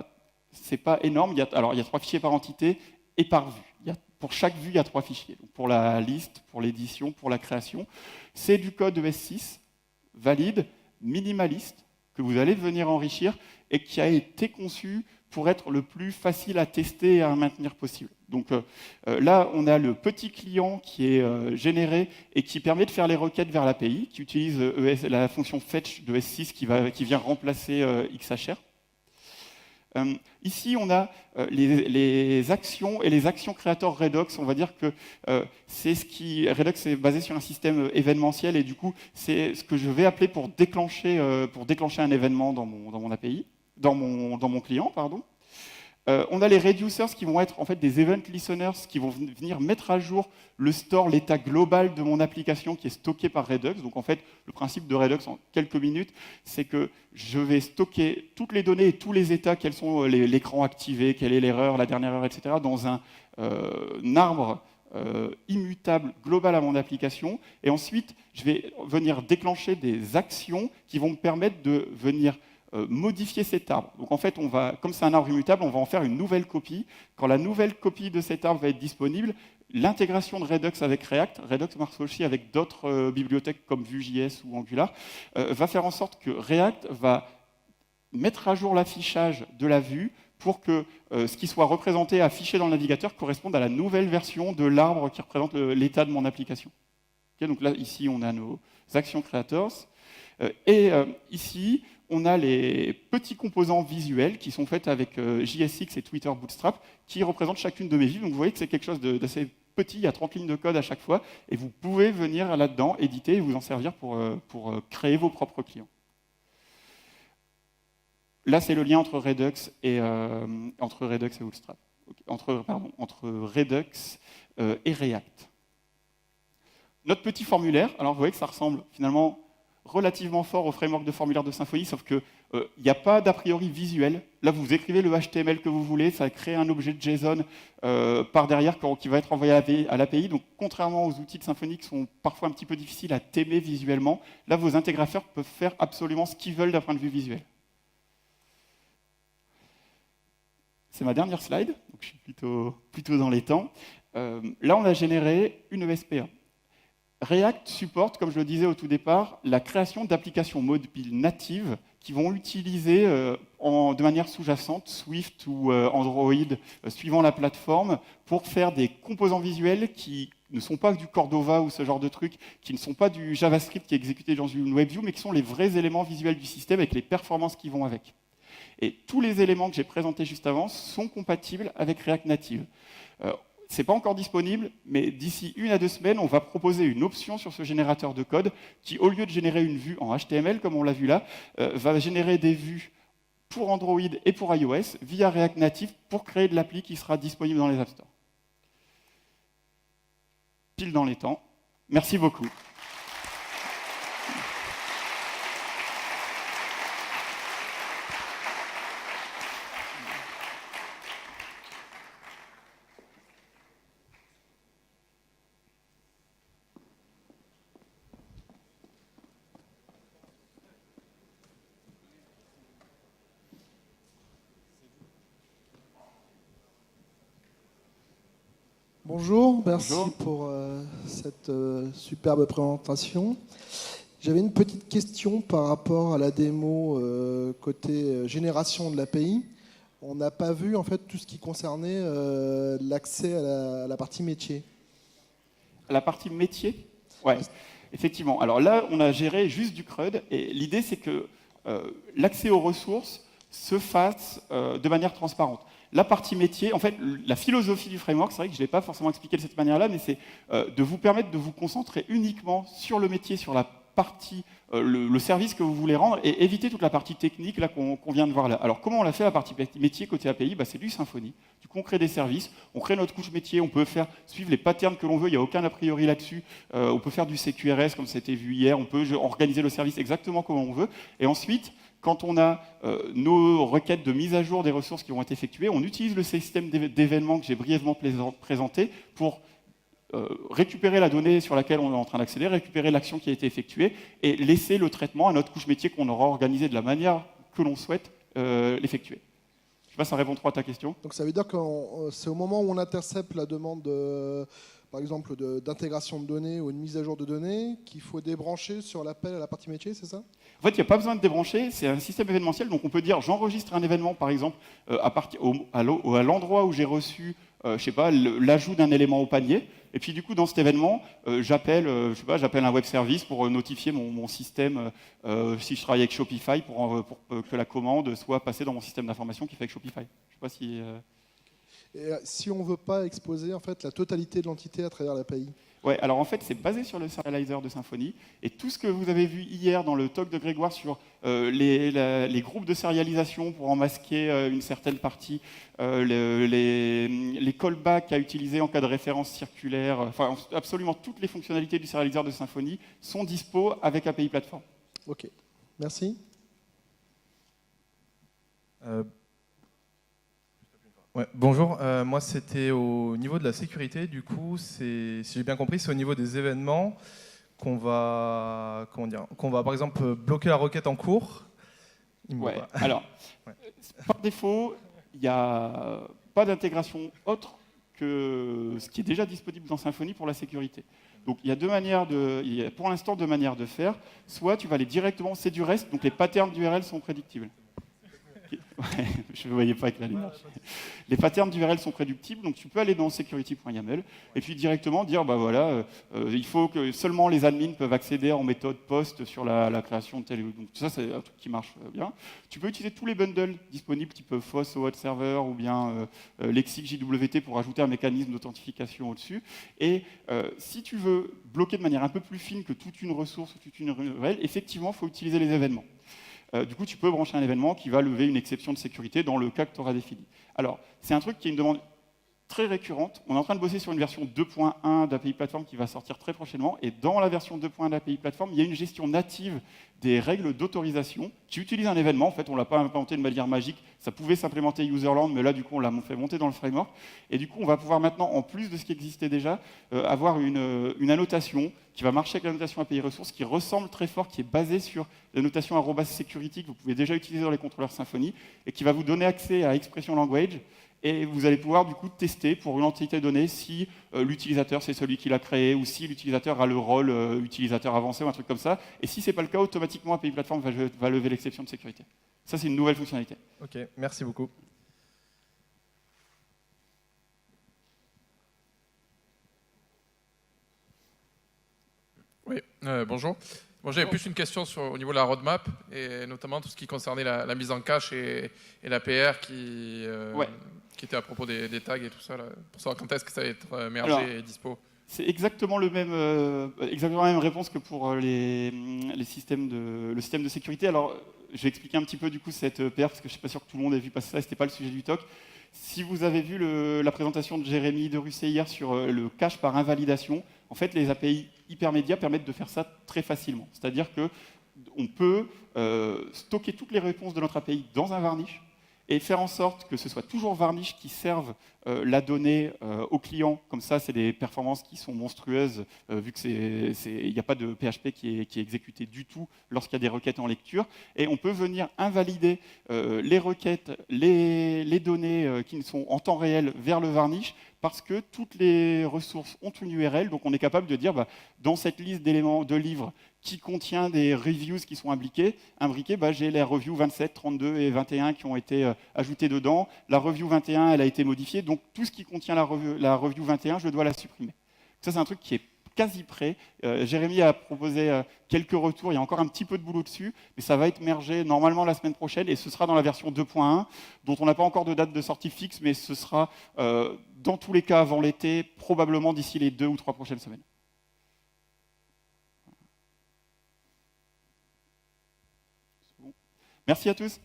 énorme. Il y a 3 fichiers par entité et par vue. Pour chaque vue, il y a 3 fichiers. Donc pour la liste, pour l'édition, pour la création. C'est du code ES6, valide, minimaliste, que vous allez venir enrichir et qui a été conçu pour être le plus facile à tester et à maintenir possible. Donc là, on a le petit client qui est généré et qui permet de faire les requêtes vers l'API, qui utilise la fonction fetch de S6 qui vient remplacer XHR. Ici, on a les actions et les actions créateurs Redux. On va dire que Redux est basé sur un système événementiel, et du coup, c'est ce que je vais appeler pour déclencher un événement dans mon API. Dans mon client, pardon. On a les reducers qui vont être en fait des event listeners qui vont venir mettre à jour le store, l'état global de mon application qui est stocké par Redux. Donc en fait, le principe de Redux en quelques minutes, c'est que je vais stocker toutes les données et tous les états, quels sont l'écran activé, quelle est l'erreur, la dernière heure, etc., dans un arbre immutable global à mon application. Et ensuite, je vais venir déclencher des actions qui vont me permettre de venir modifier cet arbre. Donc en fait, comme c'est un arbre immutable, on va en faire une nouvelle copie. Quand la nouvelle copie de cet arbre va être disponible, l'intégration de Redux avec React, Redux marche aussi avec d'autres bibliothèques comme Vue.js ou Angular, va faire en sorte que React va mettre à jour l'affichage de la vue pour que ce qui soit représenté, affiché dans le navigateur, corresponde à la nouvelle version de l'arbre qui représente l'état de mon application. Okay, donc là, ici, on a nos actions creators. Ici, on a les petits composants visuels qui sont faits avec JSX et Twitter Bootstrap, qui représentent chacune de mes vues. Donc vous voyez que c'est quelque chose d'assez petit, il y a 30 lignes de code à chaque fois, et vous pouvez venir là-dedans, éditer et vous en servir pour créer vos propres clients. Là, c'est le lien entre Redux et Bootstrap. Entre Redux et React. Notre petit formulaire, alors vous voyez que ça ressemble finalement relativement fort au framework de formulaire de Symfony, sauf qu'il n'y a pas d'a priori visuel. Là, vous écrivez le HTML que vous voulez, ça crée un objet de JSON par derrière qui va être envoyé à l'API. Donc, contrairement aux outils de Symfony qui sont parfois un petit peu difficiles à t'aimer visuellement, là, vos intégrateurs peuvent faire absolument ce qu'ils veulent d'un point de vue visuel. C'est ma dernière slide, donc je suis plutôt dans les temps. Là, on a généré une ESP1. React supporte, comme je le disais au tout départ, la création d'applications mobiles natives qui vont utiliser de manière sous-jacente Swift ou Android, suivant la plateforme, pour faire des composants visuels qui ne sont pas du Cordova ou ce genre de trucs, qui ne sont pas du JavaScript qui est exécuté dans une WebView, mais qui sont les vrais éléments visuels du système avec les performances qui vont avec. Et tous les éléments que j'ai présentés juste avant sont compatibles avec React Native. Ce n'est pas encore disponible, mais d'ici 1 à 2 semaines, on va proposer une option sur ce générateur de code qui, au lieu de générer une vue en HTML, comme on l'a vu là, va générer des vues pour Android et pour iOS via React Native pour créer de l'appli qui sera disponible dans les App Store. Pile dans les temps. Merci beaucoup. Bonjour, merci Bonjour. pour cette superbe présentation. J'avais une petite question par rapport à la démo côté génération de l'API. On n'a pas vu en fait tout ce qui concernait l'accès à la partie métier. La partie métier ? Ouais, effectivement. Alors là, on a géré juste du CRUD, et l'idée, c'est que l'accès aux ressources se fasse de manière transparente. La partie métier, en fait, la philosophie du framework, c'est vrai que je ne l'ai pas forcément expliqué de cette manière-là, mais c'est de vous permettre de vous concentrer uniquement sur le métier, sur la partie, le service que vous voulez rendre, et éviter toute la partie technique là qu'on vient de voir là. Alors, comment on l'a fait, la partie métier côté API ? C'est du Symfony. Du coup, on crée des services, on crée notre couche métier, on peut suivre les patterns que l'on veut, il n'y a aucun a priori là-dessus. On peut faire du CQRS, comme c'était vu hier, on peut organiser le service exactement comme on veut, et ensuite, quand on a nos requêtes de mise à jour des ressources qui vont être effectuées, on utilise le système d'événements que j'ai brièvement présenté pour récupérer la donnée sur laquelle on est en train d'accéder, récupérer l'action qui a été effectuée et laisser le traitement à notre couche métier qu'on aura organisé de la manière que l'on souhaite l'effectuer. Je ne sais pas si ça répond trop à ta question. Donc ça veut dire que c'est au moment où on intercepte la demande par exemple d'intégration de données ou une mise à jour de données qu'il faut débrancher sur l'appel à la partie métier, c'est ça ? En fait, il n'y a pas besoin de débrancher, c'est un système événementiel, donc on peut dire j'enregistre un événement, par exemple, à l'endroit où j'ai reçu, je sais pas, l'ajout d'un élément au panier, et puis du coup, dans cet événement, j'appelle un web service pour notifier mon système, si je travaille avec Shopify, pour que la commande soit passée dans mon système d'information qui fait avec Shopify. Je sais pas si... Et si on ne veut pas exposer en fait, la totalité de l'entité à travers l'API ? Ouais, alors en fait, c'est basé sur le serializer de Symfony. Et tout ce que vous avez vu hier dans le talk de Grégoire sur les groupes de serialisation pour en masquer une certaine partie, les callbacks à utiliser en cas de référence circulaire, enfin absolument toutes les fonctionnalités du serializer de Symfony sont dispo avec API Platform. Ok, merci. Ouais, bonjour, moi c'était au niveau de la sécurité, du coup, si j'ai bien compris, c'est au niveau des événements qu'on va par exemple bloquer la requête en cours. Ouais, alors, par défaut, il n'y a pas d'intégration autre que ce qui est déjà disponible dans Symfony pour la sécurité. Donc il y a pour l'instant deux manières de faire. Soit tu vas aller directement, c'est du REST, donc les patterns d'URL sont prédictibles. Ouais, je ne voyais pas avec la lumière. Les patterns d'URL sont prédictibles, donc tu peux aller dans security.yaml et puis directement dire, bah voilà, il faut que seulement les admins peuvent accéder en méthode post sur la création de tel. Donc ça, c'est un truc qui marche bien. Tu peux utiliser tous les bundles disponibles, type FOSS, OAuth Server ou bien Lexic JWT pour ajouter un mécanisme d'authentification au-dessus. Et si tu veux bloquer de manière un peu plus fine que toute une ressource ou toute une URL, effectivement, il faut utiliser les événements. Du coup, tu peux brancher un événement qui va lever une exception de sécurité dans le cas que tu auras défini. Alors, c'est un truc qui est une demande très récurrente. On est en train de bosser sur une version 2.1 d'API Platform qui va sortir très prochainement. Et dans la version 2.1 d'API Platform, il y a une gestion native des règles d'autorisation. Tu utilises un événement, en fait, on ne l'a pas implémenté de manière magique. Ça pouvait s'implémenter userland, mais là, du coup, on l'a fait monter dans le framework. Et du coup, on va pouvoir maintenant, en plus de ce qui existait déjà, avoir une annotation qui va marcher avec la notation API ressources, qui ressemble très fort, qui est basée sur la notation @security que vous pouvez déjà utiliser dans les contrôleurs Symfony, et qui va vous donner accès à expression language. Et vous allez pouvoir du coup tester pour une entité donnée si l'utilisateur c'est celui qui l'a créé ou si l'utilisateur a le rôle utilisateur avancé ou un truc comme ça. Et si c'est pas le cas, automatiquement API Platform va lever l'exception de sécurité. Ça, c'est une nouvelle fonctionnalité. Ok, merci beaucoup. Oui, bonjour. Bon, j'avais plus une question au niveau de la roadmap, et notamment tout ce qui concernait la mise en cache et l'APR qui était à propos des tags et tout ça, là, pour savoir quand est-ce que ça va être mergé et dispo. C'est exactement la même réponse que pour le système de sécurité. Alors, je vais expliquer un petit peu du coup cette PR, parce que je ne suis pas sûr que tout le monde ait vu passer ça, et ce n'était pas le sujet du talk. Si vous avez vu la présentation de Jérémy de Russet hier sur le cache par invalidation, en fait, les API hypermédias permettent de faire ça très facilement. C'est-à-dire qu'on peut stocker toutes les réponses de notre API dans un varnish et faire en sorte que ce soit toujours varnish qui serve la donnée au client. Comme ça, c'est des performances qui sont monstrueuses, vu qu'il n'y a pas de PHP qui est exécuté du tout lorsqu'il y a des requêtes en lecture. Et on peut venir invalider les requêtes, les données qui sont en temps réel vers le varnish, parce que toutes les ressources ont une URL, donc on est capable de dire, bah, dans cette liste d'éléments de livres qui contient des reviews qui sont imbriquées, j'ai les reviews 27, 32 et 21 qui ont été ajoutées dedans. La review 21, elle a été modifiée, donc tout ce qui contient la review 21, je dois la supprimer. Ça, c'est un truc qui est quasi prêt. Jérémy a proposé quelques retours, il y a encore un petit peu de boulot dessus, mais ça va être mergé normalement la semaine prochaine, et ce sera dans la version 2.1, dont on n'a pas encore de date de sortie fixe, mais ce sera dans tous les cas avant l'été, probablement d'ici les 2 ou 3 prochaines semaines. Merci à tous.